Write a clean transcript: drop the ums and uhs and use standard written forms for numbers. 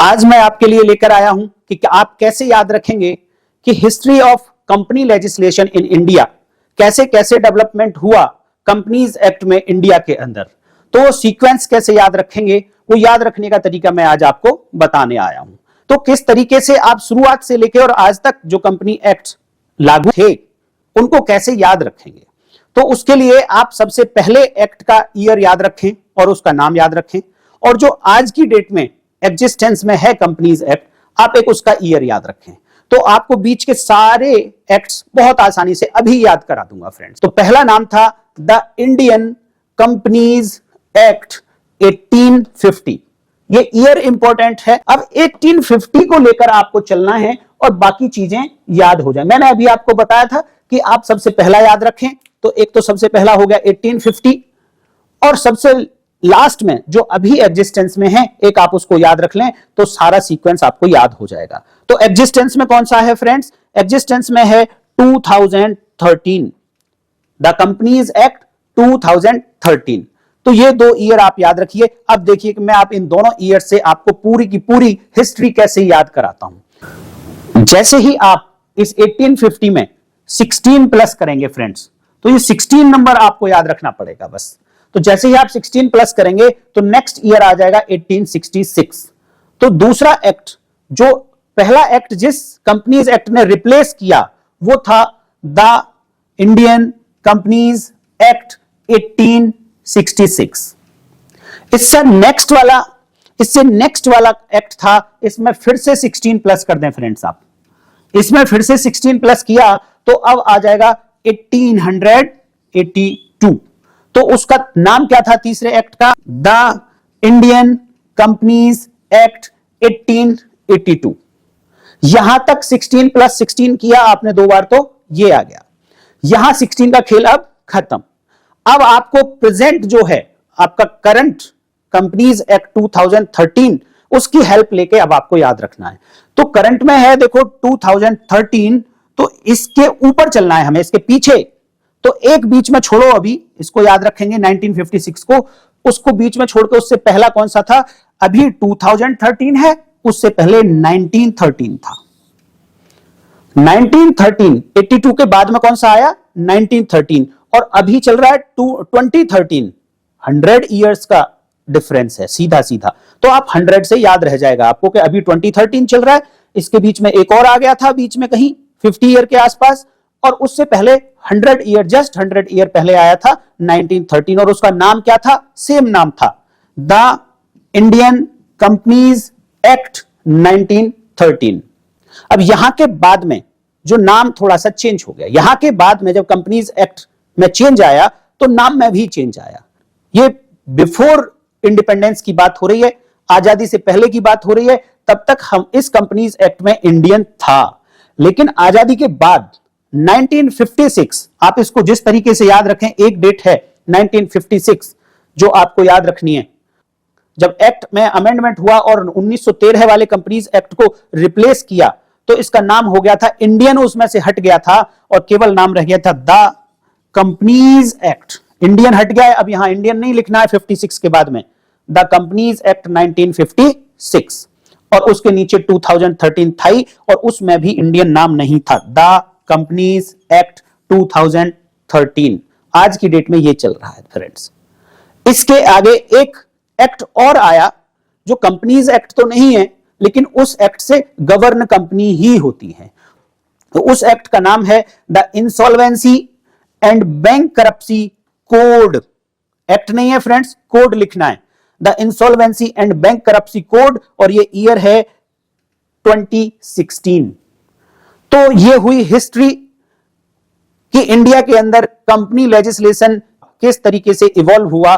आज मैं आपके लिए लेकर आया हूं कि आप कैसे याद रखेंगे कि history of company legislation in India, कैसे कैसे डेवलपमेंट हुआ कंपनीज एक्ट में इंडिया के अंदर। तो सीक्वेंस कैसे याद रखेंगे, वो याद रखने का तरीका मैं आज आपको बताने आया हूं। तो किस तरीके से आप शुरुआत से लेकर और आज तक जो कंपनी एक्ट लागू थे उनको कैसे याद रखेंगे। तो उसके लिए आप सबसे पहले एक्ट का ईयर याद रखें और उसका नाम याद रखें, और जो आज की डेट में एग्जिस्टेंस में है कंपनीज एक्ट, आप एक उसका ईयर याद रखें। तो आपको बीच के सारे एक्ट्स बहुत आसानी से अभी याद करा दूंगा फ्रेंड्स। तो पहला नाम था द इंडियन कंपनीज एक्ट 1850। ये ईयर इंपॉर्टेंट है। अब 1850 को लेकर आपको चलना है और बाकी चीजें याद हो जाए। मैंने अभी आपको बताया था कि आप सबसे पहला याद रखें, तो एक तो सबसे पहला हो गया 1850, और सबसे लास्ट में जो अभी एग्जिस्टेंस में है एक आप उसको याद रख लें, तो सारा सीक्वेंस आपको याद हो जाएगा। तो एग्जिस्टेंस में कौन सा है फ्रेंड्स? एग्जिस्टेंस में है 2013, द कंपनीज एक्ट 2013। तो ये दो ईयर आप याद रखिए। अब देखिए कि मैं आप इन दोनों ईयर से आपको पूरी की पूरी हिस्ट्री कैसे याद कराता हूं। जैसे ही आप इस 1850 में 16 प्लस करेंगे फ्रेंड्स, तो ये 16 नंबर आपको याद रखना पड़ेगा बस। तो जैसे ही आप 16 प्लस करेंगे तो नेक्स्ट ईयर आ जाएगा 1866। तो दूसरा एक्ट, जो पहला एक्ट जिस कंपनीज एक्ट ने रिप्लेस किया, वो था द इंडियन कंपनीज एक्ट 1866। इससे नेक्स्ट वाला एक्ट था, इसमें फिर से 16 प्लस कर दें फ्रेंड्स आप, इसमें फिर से 16 प्लस किया तो अब आ जाएगा 1882। तो उसका नाम क्या था तीसरे एक्ट का? The Indian companies act 1882। यहां तक 16 प्लस 16 किया आपने दो बार, तो ये आ गया। यहां 16 का खेल अब खत्म। अब आपको प्रेजेंट जो है आपका करंट कंपनीज एक्ट 2013, उसकी हेल्प लेके अब आपको याद रखना है। तो करंट में है देखो 2013, तो इसके ऊपर चलना है हमें, इसके पीछे। तो एक बीच में छोड़ो, अभी इसको याद रखेंगे 1956 को, उसको बीच में छोड़ के उससे पहला कौन सा था? अभी 2013 है, उससे पहले 1913 था। 1913, 82 के बाद में कौन सा आया? 1913, और अभी चल रहा है 2013। 100 ईयर्स का डिफरेंस है सीधा सीधा। तो आप 100 से याद रह जाएगा आपको कि अभी 2013 चल रहा है, इसके बीच में एक और आ गया था बीच में कहीं 50 ईयर के आसपास, और उससे पहले 100 ईयर, जस्ट 100 ईयर पहले आया था 1913, और उसका नाम क्या था? सेम नाम था, द इंडियन कंपनीज एक्ट 1913। अब यहां के बाद में जो नाम थोड़ा सा चेंज हो गया, यहां के बाद में जब कंपनीज एक्ट में चेंज आया तो नाम में भी चेंज आया। ये बिफोर इंडिपेंडेंस की बात हो रही है, आजादी से पहले की बात हो रही है। तब तक हम इस कंपनीज एक्ट में इंडियन था, लेकिन आजादी के बाद 1956, आप इसको जिस तरीके से याद रखें, एक डेट है 1956 जो आपको याद रखनी है। जब एक्ट में अमेंडमेंट हुआ और 1913 वाले कंपनीज एक्ट को रिप्लेस किया, तो इसका नाम हो गया था इंडियन, उसमें से हट गया था और केवल नाम रह गया था द कंपनीज एक्ट। इंडियन हट गया है, अब यहां इंडियन नहीं लिखना है 56 के बाद में, द कंपनीज एक्ट 1956, और उसके नीचे 2013 था ही, और उसमें भी इंडियन नाम नहीं था, द कंपनीज एक्ट 2013। आज की डेट में ये चल रहा है फ्रेंड्स। इसके आगे एक एक्ट और आया जो कंपनीज एक्ट तो नहीं है, लेकिन उस एक्ट से गवर्न कंपनी ही होती है। तो उस एक्ट का नाम है the insolvency and bankruptcy code. Act नहीं है फ्रेंड्स, कोड लिखना है, the insolvency and bankruptcy code, और ये ईयर है 2016। तो ये हुई हिस्ट्री कि इंडिया के अंदर कंपनी लेजिस्लेशन किस तरीके से इवॉल्व हुआ